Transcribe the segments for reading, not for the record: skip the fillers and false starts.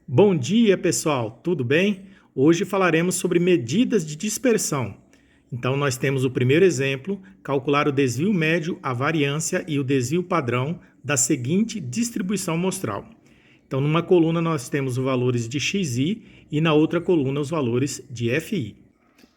Bom dia, pessoal, tudo bem? Hoje falaremos sobre medidas de dispersão. Então, nós temos o primeiro exemplo, calcular o desvio médio, a variância e o desvio padrão da seguinte distribuição mostral. Então, numa coluna nós temos os valores de xi e na outra coluna os valores de fi.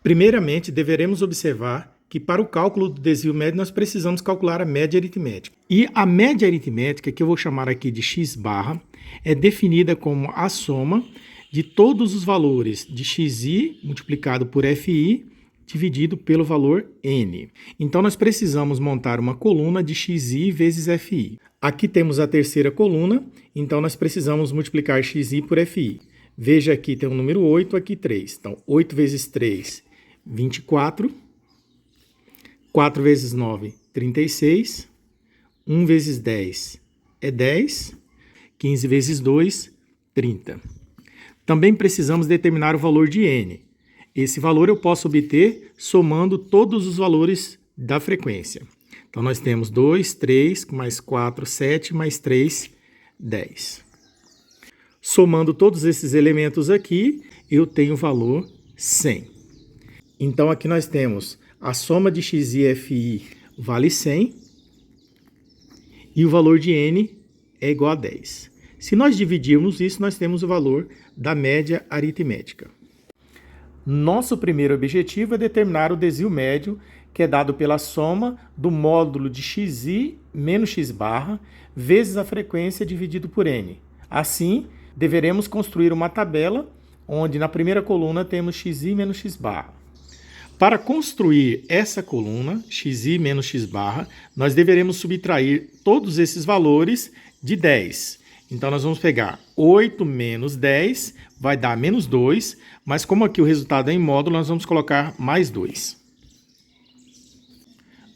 Primeiramente, deveremos observar que para o cálculo do desvio médio nós precisamos calcular a média aritmética. E a média aritmética, que eu vou chamar aqui de x barra, é definida como a soma de todos os valores de xi multiplicado por fi dividido pelo valor n. Então nós precisamos montar uma coluna de xi vezes fi. Aqui temos a terceira coluna, então nós precisamos multiplicar xi por fi. Veja aqui tem o número 8, aqui 3. Então 8 vezes 3, 24. 4 vezes 9, 36. 1 vezes 10 é 10. 15 vezes 2, 30. Também precisamos determinar o valor de n. Esse valor eu posso obter somando todos os valores da frequência. Então, nós temos 2, 3, mais 4, 7, mais 3, 10. Somando todos esses elementos aqui, eu tenho o valor 100. Então, aqui nós temos a soma de xi e fi vale 100 e o valor de n é igual a 10. Se nós dividirmos isso, nós temos o valor da média aritmética. Nosso primeiro objetivo é determinar o desvio médio, que é dado pela soma do módulo de xi menos x barra vezes a frequência dividido por n. Assim, deveremos construir uma tabela onde na primeira coluna temos xi menos x barra. Para construir essa coluna, xi menos x barra, nós deveremos subtrair todos esses valores de 10. Então, nós vamos pegar 8 menos 10, vai dar menos 2, mas como aqui o resultado é em módulo, nós vamos colocar mais 2.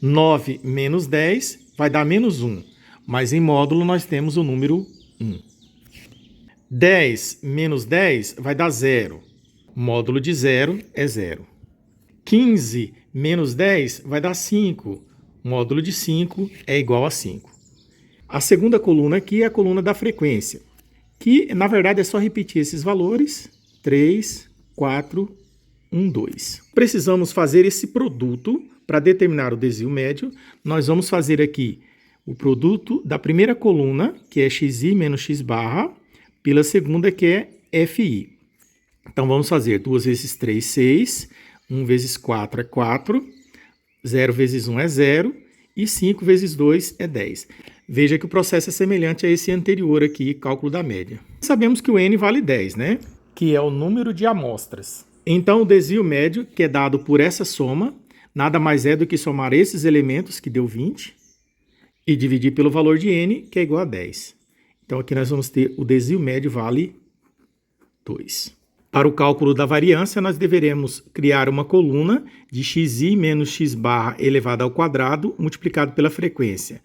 9 menos 10 vai dar menos 1, mas em módulo nós temos o número 1. 10 menos 10 vai dar 0. Módulo de 0 é 0. 15 menos 10 vai dar 5. Módulo de 5 é igual a 5. A segunda coluna aqui é a coluna da frequência, que na verdade é só repetir esses valores, 3, 4, 1, 2. Precisamos fazer esse produto para determinar o desvio médio. Nós vamos fazer aqui o produto da primeira coluna, que é xi menos x barra, pela segunda, que é fi. Então vamos fazer 2 vezes 3, 6, 1 vezes 4 é 4, 0 vezes 1 é 0 e 5 vezes 2 é 10. Veja que o processo é semelhante a esse anterior aqui, cálculo da média. Sabemos que o n vale 10, né? Que é o número de amostras. Então, o desvio médio, que é dado por essa soma, nada mais é do que somar esses elementos, que deu 20, e dividir pelo valor de n, que é igual a 10. Então, aqui nós vamos ter o desvio médio vale 2. Para o cálculo da variância, nós deveremos criar uma coluna de xi menos x barra elevado ao quadrado multiplicado pela frequência.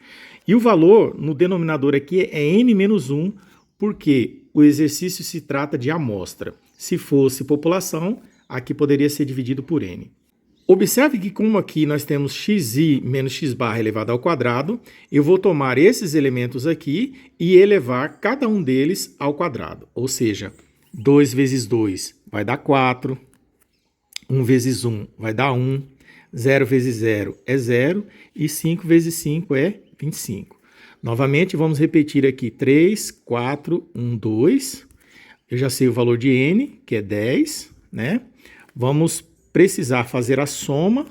E o valor no denominador aqui é n menos 1, porque o exercício se trata de amostra. Se fosse população, aqui poderia ser dividido por n. Observe que como aqui nós temos xi menos x barra elevado ao quadrado, eu vou tomar esses elementos aqui e elevar cada um deles ao quadrado. Ou seja, 2 vezes 2 vai dar 4, 1 vezes 1 vai dar 1, 0 vezes 0 é 0 e 5 vezes 5 é 25. Novamente, vamos repetir aqui 3, 4, 1, 2. Eu já sei o valor de n, que é 10, né? Vamos precisar fazer a soma.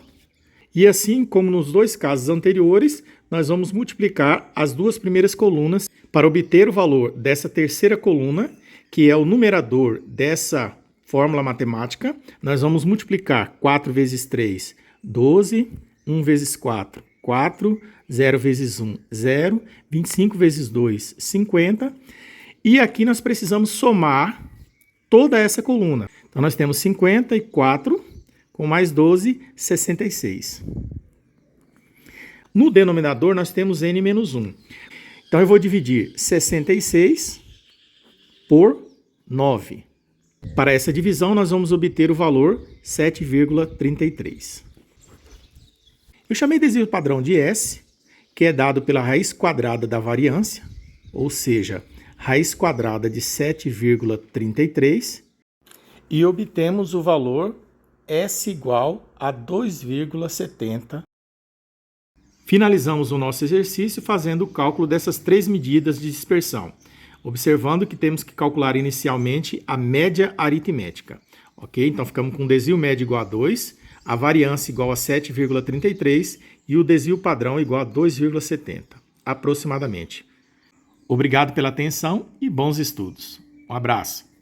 E assim como nos dois casos anteriores, nós vamos multiplicar as duas primeiras colunas para obter o valor dessa terceira coluna, que é o numerador dessa fórmula matemática. Nós vamos multiplicar 4 vezes 3, 12, 1 vezes 4, 4, 0 vezes 1, 0, 25 vezes 2, 50. E aqui nós precisamos somar toda essa coluna. Então, nós temos 54 com mais 12, 66. No denominador, nós temos n menos 1. Então, eu vou dividir 66 por 9. Para essa divisão, nós vamos obter o valor 7,33. Eu chamei desvio padrão de S, que é dado pela raiz quadrada da variância, ou seja, raiz quadrada de 7,33 e obtemos o valor S igual a 2,70. Finalizamos o nosso exercício fazendo o cálculo dessas três medidas de dispersão, observando que temos que calcular inicialmente a média aritmética. Ok? Então, ficamos com o desvio médio igual a 2, a variância igual a 7,33 e o desvio padrão igual a 2,70, aproximadamente. Obrigado pela atenção e bons estudos. Um abraço.